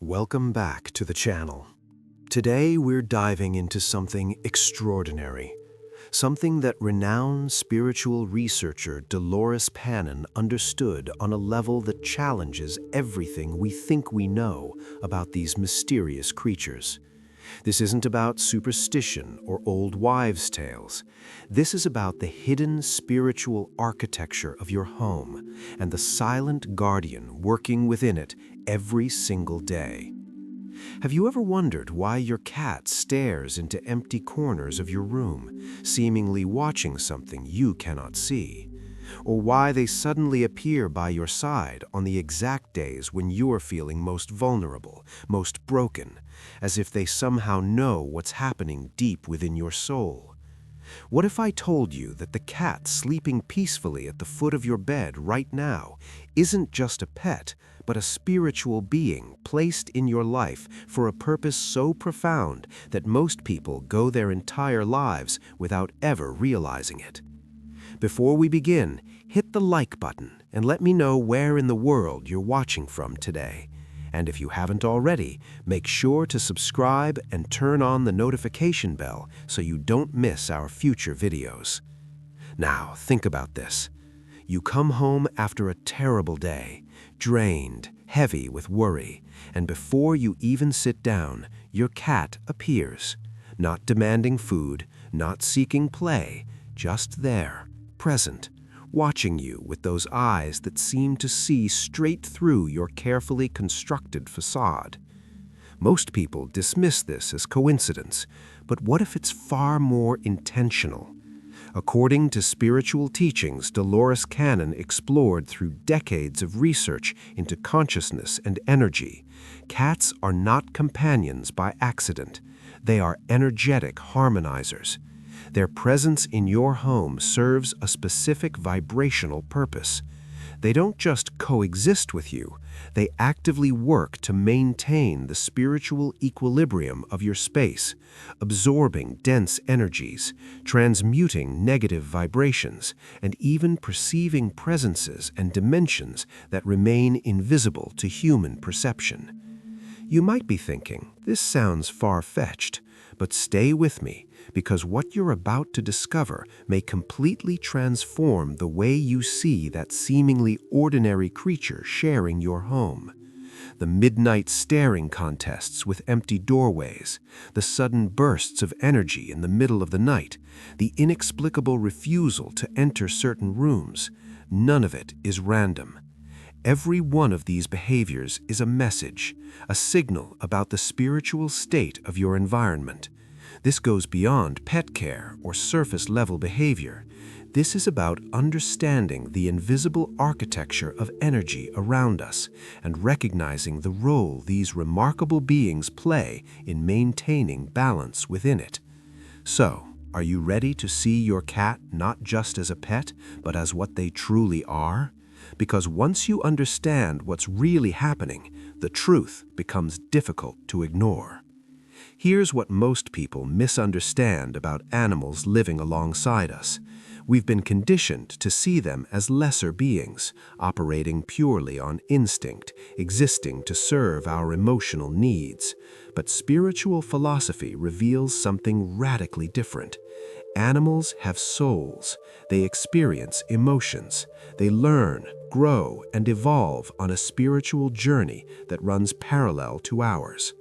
Welcome back to the channel. Today we're diving into something extraordinary, something that renowned spiritual researcher Dolores Cannon understood on a level that challenges everything we think we know about these mysterious creatures. This isn't about superstition or old wives' tales. This is about the hidden spiritual architecture of your home and the silent guardian working within it every single day. Have you ever wondered why your cat stares into empty corners of your room, seemingly watching something you cannot see? Or why they suddenly appear by your side on the exact days when you're feeling most vulnerable, most broken, as if they somehow know what's happening deep within your soul? What if I told you that the cat sleeping peacefully at the foot of your bed right now isn't just a pet, but a spiritual being placed in your life for a purpose so profound that most people go their entire lives without ever realizing it? Before we begin, hit the like button and let me know where in the world you're watching from today. And if you haven't already, make sure to subscribe and turn on the notification bell so you don't miss our future videos. Now, think about this. You come home after a terrible day, drained, heavy with worry, and before you even sit down, your cat appears, not demanding food, not seeking play, just there, present, watching you with those eyes that seem to see straight through your carefully constructed facade. Most people dismiss this as coincidence, but what if it's far more intentional? According to spiritual teachings Dolores Cannon explored through decades of research into consciousness and energy, cats are not companions by accident. They are energetic harmonizers. Their presence in your home serves a specific vibrational purpose. They don't just coexist with you, they actively work to maintain the spiritual equilibrium of your space, absorbing dense energies, transmuting negative vibrations, and even perceiving presences and dimensions that remain invisible to human perception. You might be thinking, this sounds far-fetched, but stay with me, because what you're about to discover may completely transform the way you see that seemingly ordinary creature sharing your home. The midnight staring contests with empty doorways, the sudden bursts of energy in the middle of the night, the inexplicable refusal to enter certain rooms, none of it is random. Every one of these behaviors is a message, a signal about the spiritual state of your environment. This goes beyond pet care or surface-level behavior. This is about understanding the invisible architecture of energy around us and recognizing the role these remarkable beings play in maintaining balance within it. So, are you ready to see your cat not just as a pet, but as what they truly are? Because once you understand what's really happening, the truth becomes difficult to ignore. Here's what most people misunderstand about animals living alongside us. We've been conditioned to see them as lesser beings, operating purely on instinct, existing to serve our emotional needs. But spiritual philosophy reveals something radically different. Animals have souls. They experience emotions. They learn, grow, and evolve on a spiritual journey that runs parallel to ours.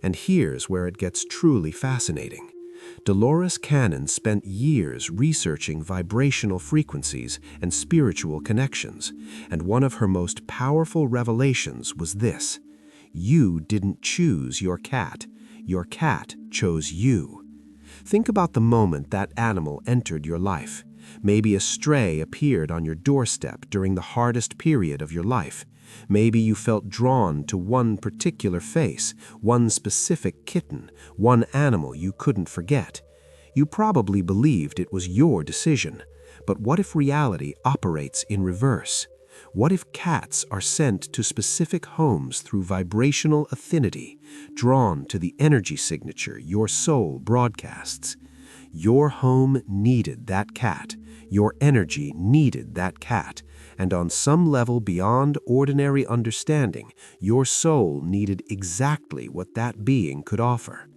And here's where it gets truly fascinating. Dolores Cannon spent years researching vibrational frequencies and spiritual connections, and one of her most powerful revelations was this: you didn't choose your cat chose you. Think about the moment that animal entered your life. Maybe a stray appeared on your doorstep during the hardest period of your life. Maybe you felt drawn to one particular face, one specific kitten, one animal you couldn't forget. You probably believed it was your decision. But what if reality operates in reverse? What if cats are sent to specific homes through vibrational affinity, drawn to the energy signature your soul broadcasts? Your home needed that cat. Your energy needed that cat. and on some level beyond ordinary understanding, your soul needed exactly what that being could offer.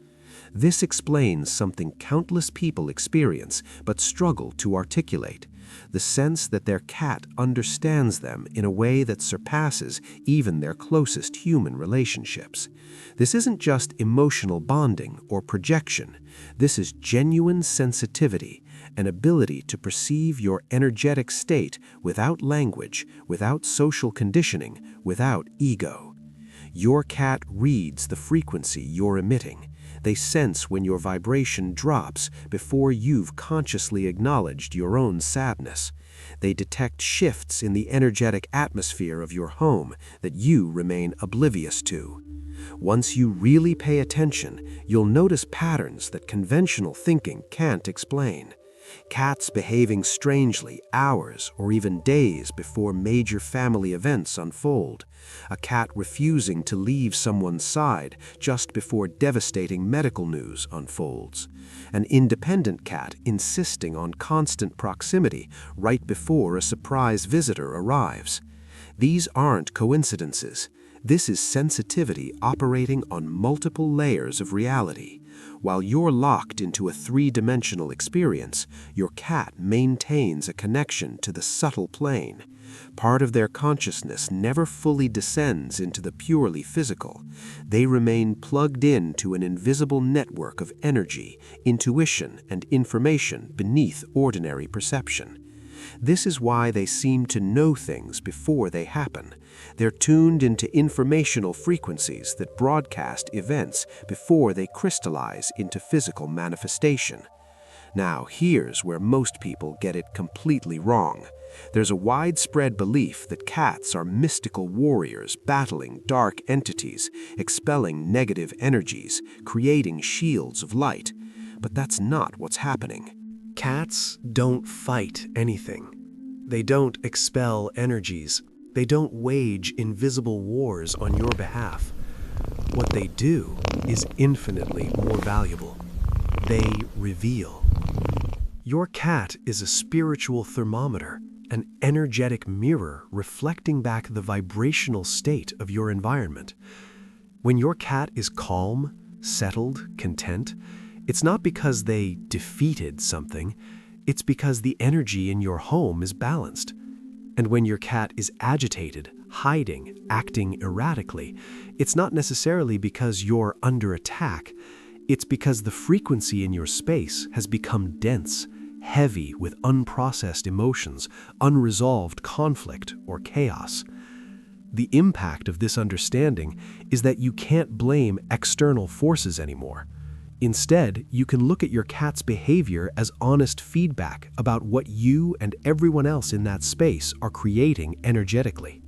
This explains something countless people experience but struggle to articulate: the sense that their cat understands them in a way that surpasses even their closest human relationships. This isn't just emotional bonding or projection. This is genuine sensitivity, an ability to perceive your energetic state without language, without social conditioning, without ego. Your cat reads the frequency you're emitting. They sense when your vibration drops before you've consciously acknowledged your own sadness. They detect shifts in the energetic atmosphere of your home that you remain oblivious to. Once you really pay attention, you'll notice patterns that conventional thinking can't explain. Cats behaving strangely hours or even days before major family events unfold. A cat refusing to leave someone's side just before devastating medical news unfolds. An independent cat insisting on constant proximity right before a surprise visitor arrives. These aren't coincidences. This is sensitivity operating on multiple layers of reality. While you're locked into a three-dimensional experience, your cat maintains a connection to the subtle plane. Part of their consciousness never fully descends into the purely physical. They remain plugged into an invisible network of energy, intuition, and information beneath ordinary perception. This is why they seem to know things before they happen. They're tuned into informational frequencies that broadcast events before they crystallize into physical manifestation. Now, here's where most people get it completely wrong. There's a widespread belief that cats are mystical warriors battling dark entities, expelling negative energies, creating shields of light. But that's not what's happening. Cats don't fight anything. They don't expel energies. They don't wage invisible wars on your behalf. What they do is infinitely more valuable. They reveal. Your cat is a spiritual thermometer, an energetic mirror reflecting back the vibrational state of your environment. When your cat is calm, settled, content, it's not because they defeated something, it's because the energy in your home is balanced. And when your cat is agitated, hiding, acting erratically, it's not necessarily because you're under attack. It's because the frequency in your space has become dense, heavy with unprocessed emotions, unresolved conflict, or chaos. The impact of this understanding is that you can't blame external forces anymore. Instead, you can look at your cat's behavior as honest feedback about what you and everyone else in that space are creating energetically.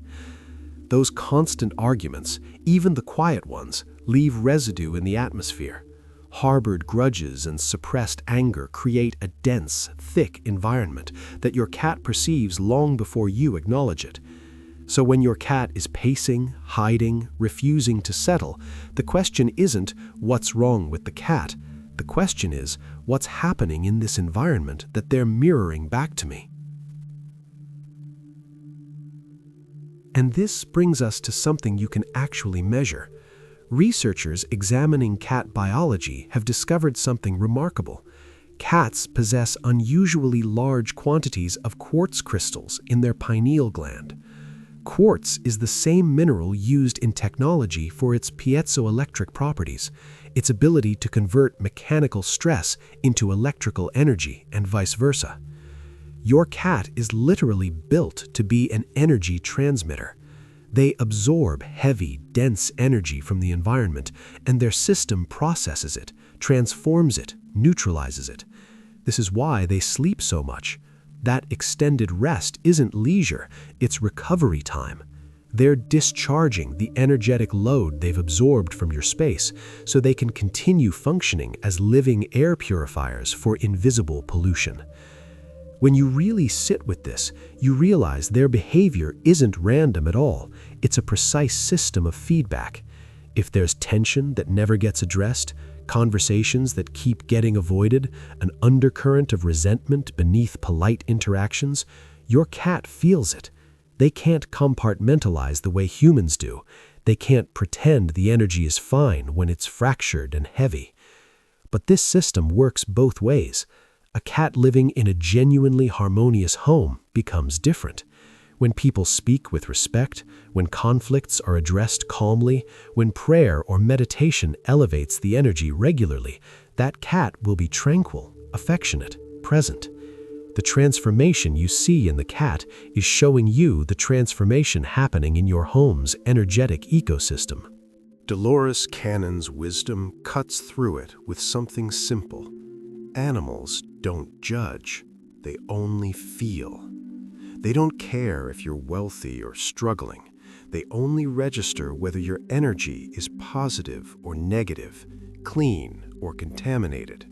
Those constant arguments, even the quiet ones, leave residue in the atmosphere. Harbored grudges and suppressed anger create a dense, thick environment that your cat perceives long before you acknowledge it. So when your cat is pacing, hiding, refusing to settle, the question isn't what's wrong with the cat. The question is what's happening in this environment that they're mirroring back to me. And this brings us to something you can actually measure. Researchers examining cat biology have discovered something remarkable. Cats possess unusually large quantities of quartz crystals in their pineal gland. Quartz is the same mineral used in technology for its piezoelectric properties, its ability to convert mechanical stress into electrical energy and vice versa. Your cat is literally built to be an energy transmitter. They absorb heavy, dense energy from the environment, and their system processes it, transforms it, neutralizes it. This is why they sleep so much. That extended rest isn't leisure, it's recovery time. They're discharging the energetic load they've absorbed from your space so they can continue functioning as living air purifiers for invisible pollution. When you really sit with this, you realize their behavior isn't random at all. It's a precise system of feedback. If there's tension that never gets addressed, conversations that keep getting avoided, an undercurrent of resentment beneath polite interactions, your cat feels it. They can't compartmentalize the way humans do. They can't pretend the energy is fine when it's fractured and heavy. But this system works both ways. A cat living in a genuinely harmonious home becomes different. When people speak with respect, when conflicts are addressed calmly, when prayer or meditation elevates the energy regularly, that cat will be tranquil, affectionate, present. The transformation you see in the cat is showing you the transformation happening in your home's energetic ecosystem. Dolores Cannon's wisdom cuts through it with something simple. Animals don't judge, they only feel. They don't care if you're wealthy or struggling. They only register whether your energy is positive or negative, clean or contaminated.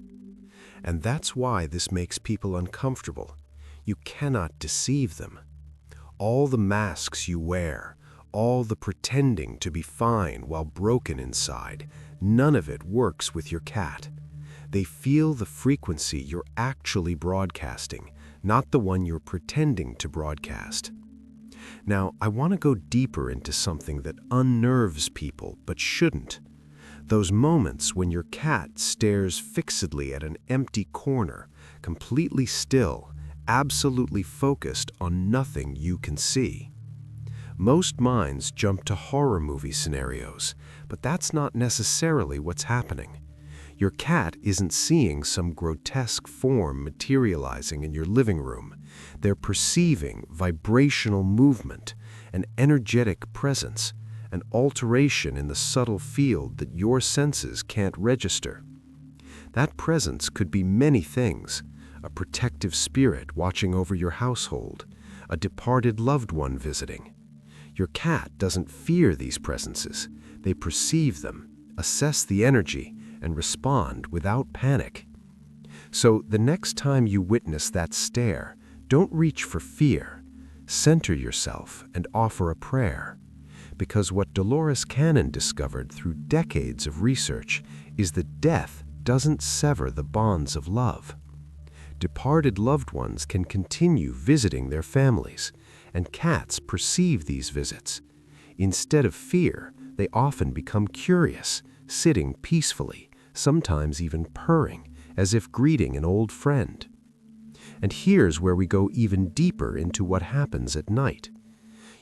And that's why this makes people uncomfortable. You cannot deceive them. All the masks you wear, all the pretending to be fine while broken inside, none of it works with your cat. They feel the frequency you're actually broadcasting, not the one you're pretending to broadcast. Now, I want to go deeper into something that unnerves people but shouldn't. Those moments when your cat stares fixedly at an empty corner, completely still, absolutely focused on nothing you can see. Most minds jump to horror movie scenarios, but that's not necessarily what's happening. Your cat isn't seeing some grotesque form materializing in your living room. They're perceiving vibrational movement, an energetic presence, an alteration in the subtle field that your senses can't register. That presence could be many things: a protective spirit watching over your household, a departed loved one visiting. Your cat doesn't fear these presences. They perceive them, assess the energy, and respond without panic. So the next time you witness that stare, don't reach for fear. Center yourself and offer a prayer. Because what Dolores Cannon discovered through decades of research is that death doesn't sever the bonds of love. Departed loved ones can continue visiting their families, and cats perceive these visits. Instead of fear, they often become curious, sitting peacefully, sometimes even purring, as if greeting an old friend. And here's where we go even deeper into what happens at night.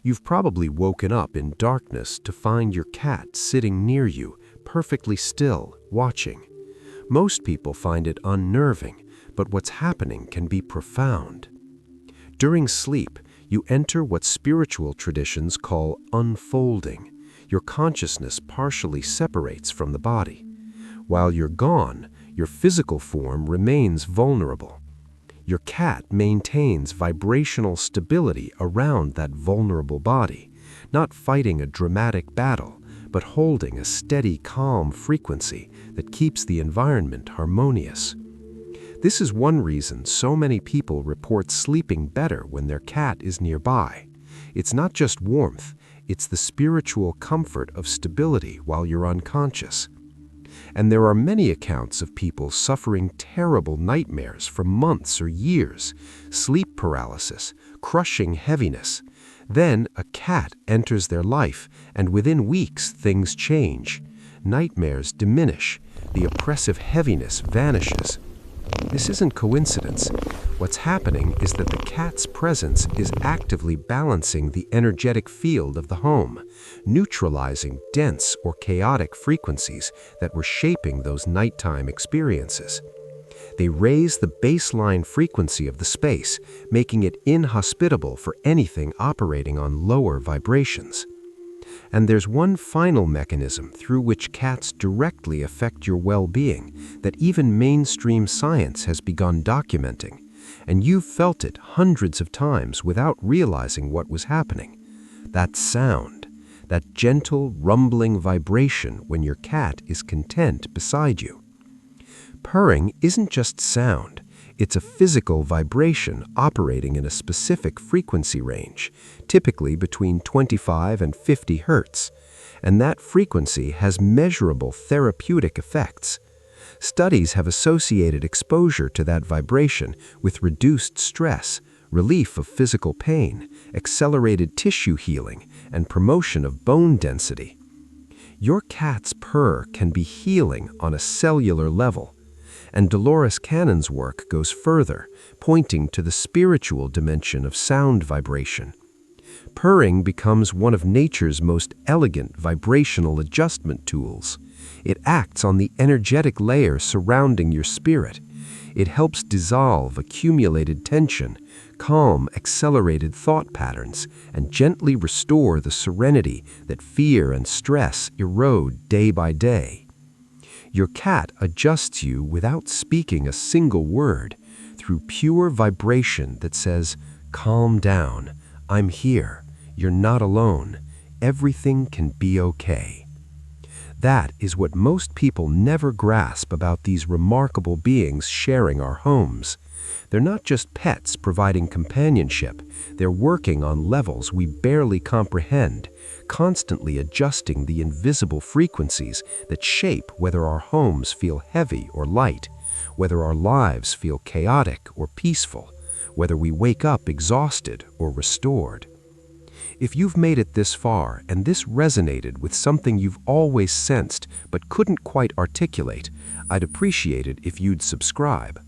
You've probably woken up in darkness to find your cat sitting near you, perfectly still, watching. Most people find it unnerving, but what's happening can be profound. During sleep, you enter what spiritual traditions call unfolding. Your consciousness partially separates from the body. While you're gone, your physical form remains vulnerable. Your cat maintains vibrational stability around that vulnerable body, not fighting a dramatic battle, but holding a steady, calm frequency that keeps the environment harmonious. This is one reason so many people report sleeping better when their cat is nearby. It's not just warmth, it's the spiritual comfort of stability while you're unconscious. And there are many accounts of people suffering terrible nightmares for months or years, sleep paralysis, crushing heaviness. Then a cat enters their life, and within weeks things change. Nightmares diminish, the oppressive heaviness vanishes. This isn't coincidence. What's happening is that the cat's presence is actively balancing the energetic field of the home, neutralizing dense or chaotic frequencies that were shaping those nighttime experiences. They raise the baseline frequency of the space, making it inhospitable for anything operating on lower vibrations. And there's one final mechanism through which cats directly affect your well-being that even mainstream science has begun documenting, and you've felt it hundreds of times without realizing what was happening. That sound, that gentle, rumbling vibration when your cat is content beside you. Purring isn't just sound. It's a physical vibration operating in a specific frequency range, typically between 25 and 50 hertz, and that frequency has measurable therapeutic effects. Studies have associated exposure to that vibration with reduced stress, relief of physical pain, accelerated tissue healing, and promotion of bone density. Your cat's purr can be healing on a cellular level. And Dolores Cannon's work goes further, pointing to the spiritual dimension of sound vibration. Purring becomes one of nature's most elegant vibrational adjustment tools. It acts on the energetic layer surrounding your spirit. It helps dissolve accumulated tension, calm accelerated thought patterns, and gently restore the serenity that fear and stress erode day by day. Your cat adjusts you without speaking a single word, through pure vibration that says, "Calm down, I'm here, you're not alone, everything can be okay." That is what most people never grasp about these remarkable beings sharing our homes. They're not just pets providing companionship, they're working on levels we barely comprehend, constantly adjusting the invisible frequencies that shape whether our homes feel heavy or light, whether our lives feel chaotic or peaceful, whether we wake up exhausted or restored. If you've made it this far and this resonated with something you've always sensed but couldn't quite articulate, I'd appreciate it if you'd subscribe.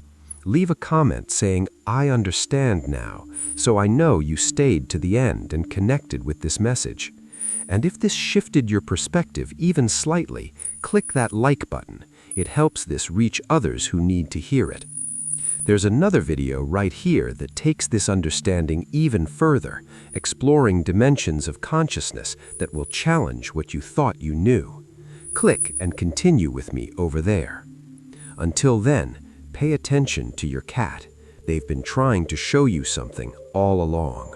Leave a comment saying, "I understand now," so I know you stayed to the end and connected with this message. And if this shifted your perspective even slightly, click that like button. It helps this reach others who need to hear it. There's another video right here that takes this understanding even further, exploring dimensions of consciousness that will challenge what you thought you knew. Click and continue with me over there. Until then, pay attention to your cat. They've been trying to show you something all along.